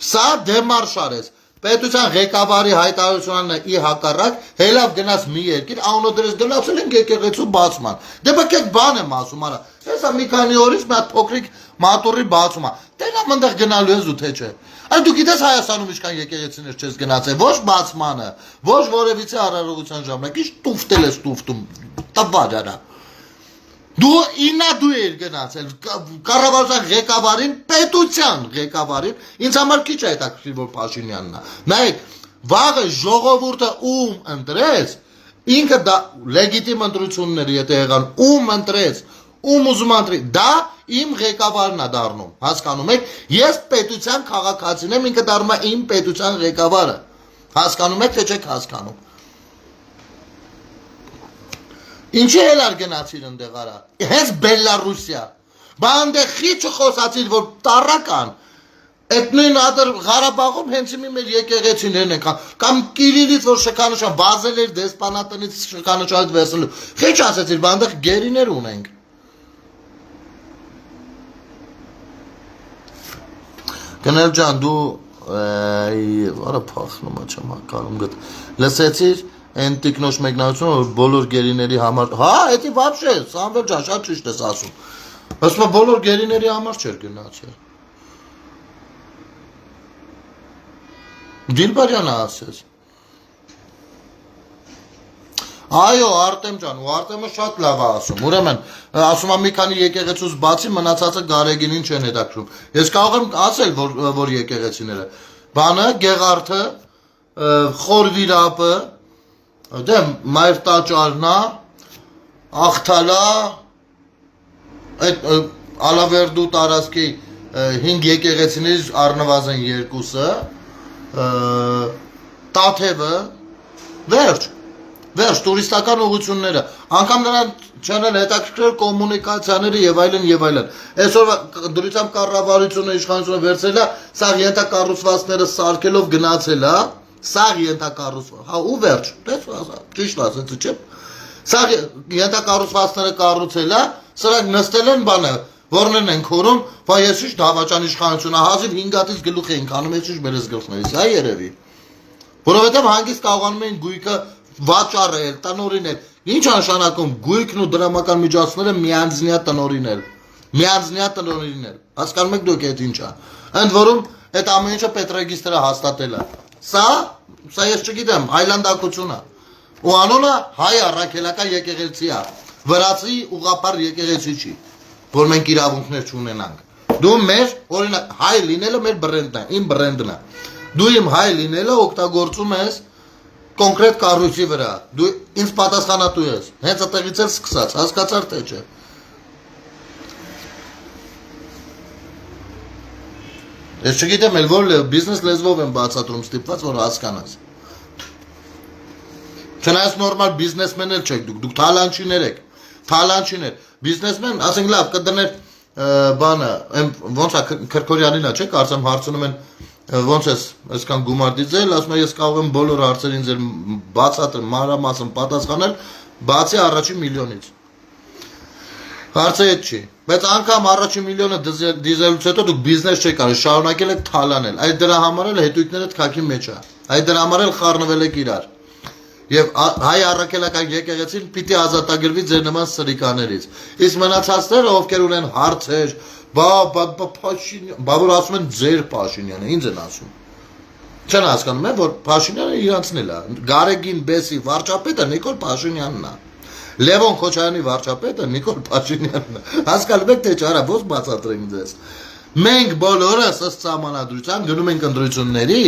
[SPEAKER 1] Սա դեմարշ արեց։ Պետության ղեկավարի հայտարարությունը ի հակառակ հելավ գնաց մի երկիր, անոդրես գնացել են եկեղեցու բացման։ Դե բակ այդ բան եմ ասում, արա։ Հեսա մի քանի օրից մի հատ փոքրիկ մատուրի բացում է։ Դեռ մնդեղ գնալու ես ու թե չէ։ Այ դու գիտես Հայաստանում ինչքան եկեղեցիներ չես գնացել, ոչ բացմանը, ոչ որևիցե արարողության ժամանակ, ինչ տուֆտել ես տուֆտում, տվար արա։ Դու ինա դու էր գնացել կառավարության ղեկավարին, պետության ղեկավարին, ինձ համար քիչ է հետաքրքիր որ Փաշինյանն է։ Նայեք, Վաղը ժողովուրդը ում ընտրեց, ինքը դա լեգիտիմ ընտրություններ եթե եղան, ում ընտրեց, ում ուզում ընտրի, դա իմ ղեկավարն է դառնում, հասկանում եք, ես պետության քաղաքացին եմ, ինքը դառնում է իմ պետության ղեկավարը, հասկանում եք, թե չեք հասկանում։ Ինչի հելար գնացիր ընդեղ արա, հենց Բելարուսիա, բա ընդեղ խիչը խոսացիր, որ տառական, այդ նույն ադր Ղարաբաղում հենց իմի մեր եկեղեցիներն են, կամ Կիրիլից, որ շքանշան, վազել էր դեսպանատնից շքանշանից վերցնելու, խիչ ասեցիր, բա ընդեղ գերիներ ունենք։ Գնել ջան, դու արա փախնում չեմ հակարում գտ, լսեցիր Են տիկնոջ մեկնարությունը, որ բոլոր գերիների համար, հա, էդի վաբշե, Սամվել ջան, շատ ճիշտ ես ասում, ասում է բոլոր գերիների համար չեր գնացել, Դիլբարյանը ասես, այո, Արտեմ ջան, ու Արտեմը շատ լավ է ասում, ուրեմն, ասում է մի քանի եկեղեցուց բացի մնացածը Գարեգինին չեն հետաքրում, ես կարող եմ ասել, որ եկեղեցիները, բանը, Գեղարդը, Խորվիրապը, Դե մայր տաճարնա, աղթալա, ալավերդու տարասկի 5 եկեղեցիներից առնվազն 2-ը, տաթևը, վերջ, տուրիստական ուղղությունները, անգամ նրան չեն հետաքրքրել կոմունիկացիաները եւ այլն, այսօր դրությամբ կառավարությունը իշխանությունը վերցրել է, սա ենթակառուցվածքները սարքելով գնացել է, Սաղ ենթակառուցված, հա ու վերջ, ճիշտ ասեցի չէ, սաղ ենթակառուցվածքները կառուցել է, սրանք նստել են բանը, որներն են քորում, բա ես ինչ դավաճան իշխանությունը, հազիվ 5-ից գլուխ էինք անում, ես ինչ բերես գլխներից, հա երևի, որովհետև հանգիստ կարողանում էին գույքը վաճառել, տնօրինել, ինչ նշանակում գույքն ու դրամական միջոցները միանձնյա տնօրինել, հասկանում եք դուք այդ ինչա, ընդ որում այդ ամեն ինչը պետրեգիստրը հաստատել է Սա ես չգիտեմ, հայլանդակություն է, ու անոնը հայ առաքելական եկեղեցի է, վրացի ուղղափառ եկեղեցի չի, որ մենք իրավունքներ չունենանք, դու մեր, օրինակ, հայ լինելը մեր բրենդն է, իմ բրենդն է, դու իմ հայ լինելը օգտագործում ես կոնկրետ կառույցի վրա, դու ինձ պատասխանատու ես, հենց այդտեղից էլ սկսած, հասկացար թե չէ Ես չգիտեմ էլ որ բիզնես լեզվով եմ բացատրում ստիպված որ հասկանաս Չնայած նորմալ բիզնեսմեն էլ չեք դուք թալանչիներ եք թալանչիներ բիզնեսմեն ասենք լավ կդներ բանը ոնց է Քրքորյանին է չէ կարծեմ հարցնում են ոնց ես այսքան գումար դիզել ասում եմ ես կարող եմ բոլոր հարցերին ձեր բացատրեմ մանրամասն պատասխանել բացի առաջին միլիոնից Հարցը այդ չի, բայց անգամ առաջին միլիոնը դիզելուց հետո դուք բիզնես չեք արել, շարունակել եք թալանել, այդ դրա համար էլ հետույքներդ քաքի մեջ է, այդ դրա համար էլ խառնվել եք իրար, և հայ առաքելական եկեղեցին պիտի ազատագրվի ձեր նման սրիկաներից, իսկ մնացածները ովքեր ունեն հարցեր, բա որ ասում են ձեր Փաշինյանը, ինձ են ասում, չեն հասկանում են, որ Փաշինյանը իրանցնել է, Գարեգին Բեսի վարչապետը Նիկոլ Փաշինյանն է Լևոն Քոչարյանի վարչապետը Նիկոլ Փաշինյանն է, հասկանում եք թե չարա, ոնց բացատրենք ձեզ, մենք բոլորս ըստ սահմանադրության գնում ենք ընտրությունների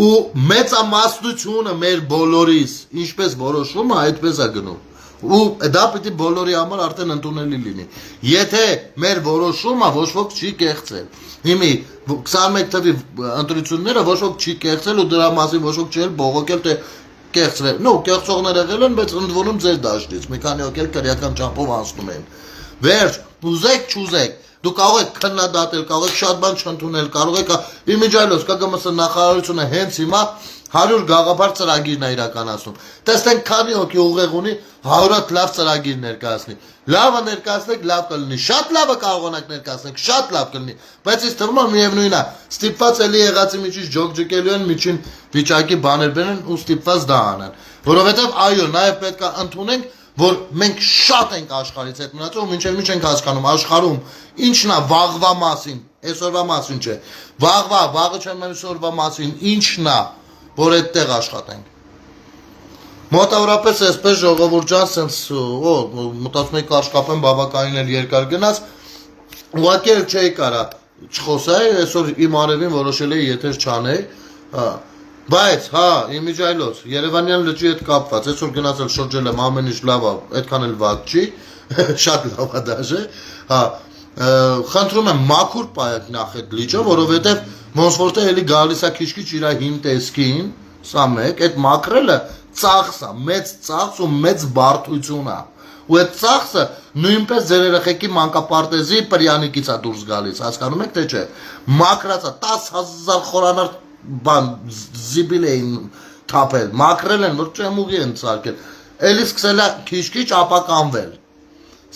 [SPEAKER 1] ու մեծամասնությունը մեր բոլորիս ինչպես որոշումը այդպես է գնում ու դա պիտի բոլորի համար արդեն ընդունելի լինի, եթե մեր որոշումը ոչ ոք չի կեղծել, հիմի 21 թվի ընտրությունները ոչ ոք չի կեղծել ու դրա մասին ոչ ոք չի բողոքել թե կեղծվել, նո կեղծողներ եղել են, բայց ընդ որում ձեր դաշտից, մի քանի հոգ էլ քրեական ճամփով անցնում են, վերջ, ուզեք չուզեք, դու կարող եք քննադատել, կարող եք շատ բան չընդունել, կարող եք իմիջայլոց ԿԳՄՍ նախարարությունը հենց հիմա 100 գաղափար ծրագիրն է իրականացնում, տեսնենք քանի հոգի ուղեղ ունի 100-ատ լավ ծրագիր ներկայացնի, լավը ներկայացնեք, լավ կլինի, շատ լավը կարողանաք ներկայացնեք, շատ լավ կլինի, բայց ինձ թվում է միևնույնն է, ստիպված էլի եղածի միջից ջոկջկելու են միջին վիճակի բաներ բերեն ու ստիպված դա անեն, որովհետև այո, նաև պետք է ընդունենք, որ մենք շատ ենք աշխարհից հետ մնացել ու մինչև ինչ ենք հասկանում աշխարհում ինչն է վաղվա մասին, այսօրվա մասին չէ, վաղը չեմ այսօրվա մասին, ինչն է, որ այդտեղ աշխատենք Մոտավորապես այսպես ժողովուրդ ջան, սենց մտածում եք կաշկապեն բավականին էլ երկար գնաց, ուղղակի էլ չէի կարա չխոսայի, այսօր իմ արևին որոշել էի եթեր չանեի, Բայց, հա, իմիջայլոց, Երևանյան լճի հետ կապված, այսօր գնացել շրջել եմ ամեն ինչ լավ է, այդքան էլ վատ չի, շատ լավ է դաժե, հա, խնդրում եմ մաքուր պայեք նախ այդ լիճը, որովհետև ոնց որ թե էլի գալիս է քիչ-քիչ իր հին տեսքին, սա մեկ, այդ մաքրելը ծախս է, մեծ ծախս ու մեծ բարդություն է։ Ու այդ ծախսը նույնպես ձեր երեխեքի մանկապարտեզի պրյանիկից է դուրս գալիս, հասկանում եք թե չէ։ Մաքրածը 10,000 խորանար բան զիբիլ էին թափել, մաքրել են, որ ճեմուղի են ցարկել։ Էլի սկսել է քիչ-քիչ ապականվել։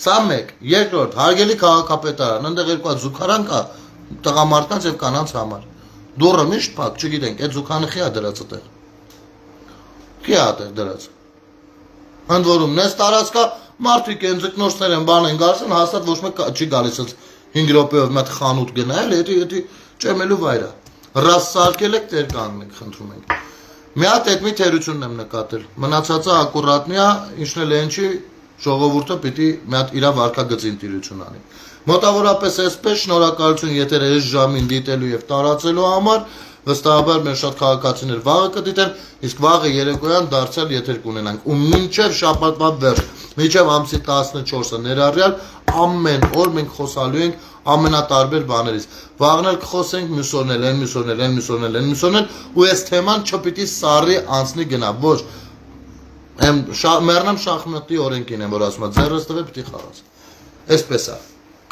[SPEAKER 1] Սա մեկ, երկրորդ, հարգելի քաղաքապետարան, այնտեղ երկու հատ զուգարան կա տղամարդկանց եւ կանանց համար։ Դուռը միշտ փակ, չգիտենք, այդ զուգանը խի է դրած այդտեղ։ Քի է այդտեղ դրած։ Ընդ որում, նես տարածքա մարդիկ են ձկնորսներ են բան են գալիս, հաստատ ոչ մեկ չի գալիս 5 րոպեով մի հատ խանութ գնալ, էդի ճեմելու վայր է։ Ռաս սարքել եք, տեր կանգնեք, խնդրում ենք։ Մի հատ այդ մի թերությունն եմ նկատել։ Մնացածը ակուրատնի է, ինչն էլ են չի, ժողովուրդը պիտի մի հատ իր վարքագծին տիրություն անի։ Մոտավորապես այսպես շնորհակալություն եթերը այս ժամին դիտելու եւ տարածելու համար, վստահաբար մեր շատ քաղաքացիներ վաղը կդիտեն, իսկ վաղը երեկոյան դարձյալ եթեր կունենանք։ Ու մինչև շաբաթվա վերջ, մինչև ամսի 14-ը ներառյալ ամեն օր մենք խոսալու ենք ամենատարբեր բաներից։ Վաղն էլ կխոսենք մյուս օրն էլ, ու այս թեման չպիտի սառի անցնի գնա, ոչ։ Մեռնամ շախմատի օրենքին եմ, որ ասում է, ձեռս տվե պիտի խաղաս։ Այսպես է։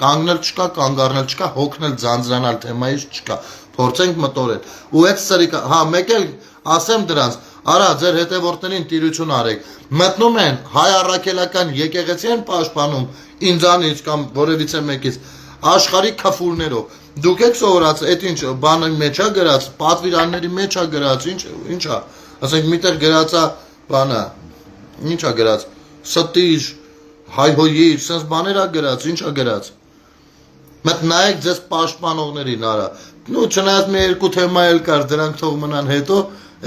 [SPEAKER 1] Կանգնել չկա, կանգ առնել չկա, հոգնել, ձանձրանալ թեմայից չկա։ Փորձենք մտորել։ Ու այդ սրիկը, հա, մեկ էլ ասեմ դրանց, արա ձեր հետևորդներին տիրություն արեք։ Մտնում են հայ առաքելական եկեղեցի են պաշտպանում ինձանից կամ որևիցե մեկից աշխարհի քֆուրներով։ Դուք եք սովորած, այդ ինչ բանը մեջ է գրած, պատվիրանների մեջ է գրած, ինչ է։ Ասենք միտեղ գրած է բանը, ինչ է գրած, ստիր, հայհոյիր, sense բաներ է գրած, ինչ է գրած։ Մեկ նայեք ձեզ պաշտպանողներին արա։ Նու չնայած մի երկու թեմա էլ կար, դրանք թող մնան հետո,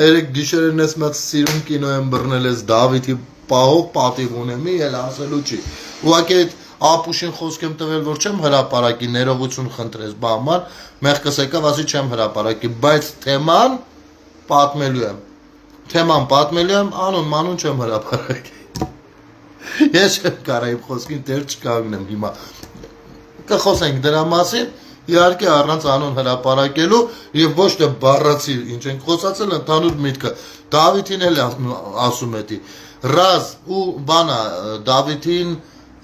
[SPEAKER 1] երեք գիշերն ես մեծ սիրուն կինո եմ բռնել ես Դավիթի պահով պատիվ ունեմ, էլ ասելու չի։ Ուղղակի այդ ապուշին խոսք եմ տվել, որ չեմ հրապարակի, ներողություն խնդրես բաման, մեղքս եկավ, ասի չեմ հրապարակի, բայց թեման պատմելու եմ։ Թեման պատմելու եմ, անուն մանուն չեմ հրապարակի։ Ես չեմ կարա իմ խոսքին տեր չկանգնեմ հիմա։ Կխոսենք դրա մասին, իհարկե առանց անուն հրապարակելու եւ ոչ թե բառացի, ինչ ենք խոսացել, ընդհանուր միտքը։ Դավիթին էլ ասում էի, ռազ ու բանա Դավիթին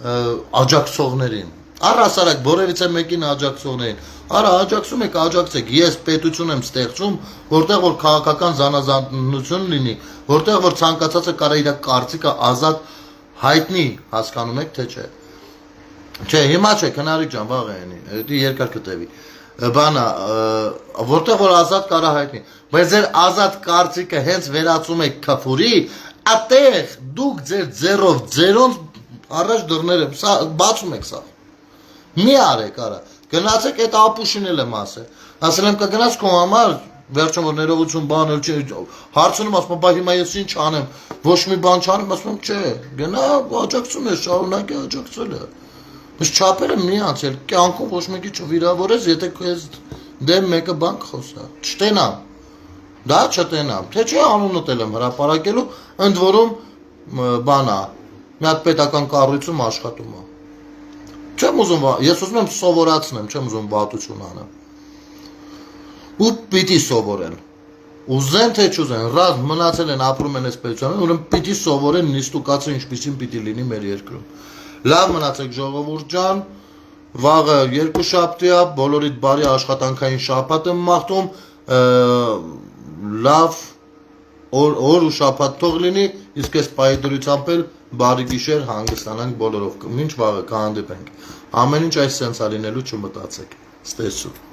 [SPEAKER 1] աջակցողներին։ Առհասարակ որևիցե մեկին աջակցողներին։ Արա աջակցում եք, աջակցեք։ Ես պետություն եմ ստեղծում, որտեղ որ քաղաքական զանազանություն լինի, որտեղ որ ցանկացածը կարա իր կարծիքը ազատ հայտնի, հասկանում եք թե չէ։ Չէ, հիմա չէ, քնարիկ ջան, վաղ է անի, դա երկար կտևի։ Բանա, որտեղ որ ազատ կարա հայտնի, բայց ձեր ազատ կարծիքը հենց վերածում եք քֆուրի, այդտեղ դուք ձեր ձեռով ձերոնց առաջ դռները բացում եք սա։ Մի արեք, արա։ Գնացեք այդ ապուշին էլ եմ ասել։ Ասել եմ կգնաց քո համար, վերջում որ ներողություն բան էլ չի, հարցնում ասում բա հիմա ես ինչ անեմ, ոչ մի բան չանեմ, ասում չէ, գնա աջակցում ես, շարունակի աջակցելը։ Բայց չափերը մի անցել, կյանքում ոչ մեկի չվիրավորես, եթե քեզ դեմ մեկը բան խոսա։ Չտենամ։ Դա չտենամ։ Թե չէ անունդ եմ հրապարակելու, ընդ որում բանա, մի հատ պետական կառույցում աշխատում է։ Չեմ ուզում, ես ուզում եմ սովորացնեմ, չեմ ուզում վատություն անեմ։ Ու պիտի սովորեն։ Ուզեն թե չուզեն, ռազ մնացել են ապրում են այս պետությունում, ուրեմն պիտի սովորեն նիստուկացը ինչպիսին պիտի լինի մեր երկրում։ Լավ մնացեք ժողովուրդ ջան, վաղը երկուշաբթի է, բոլորիդ բարի աշխատանքային շաբաթ եմ մաղթում, լավ օր ու շաբաթ թող լինի, իսկ այս պայդրությամբ էլ բարի գիշեր հանգստանանք բոլորով, մինչ վաղը կհանդիպենք, ամեն ինչ այս սենսա լինելու չմտածեք, ստեսու։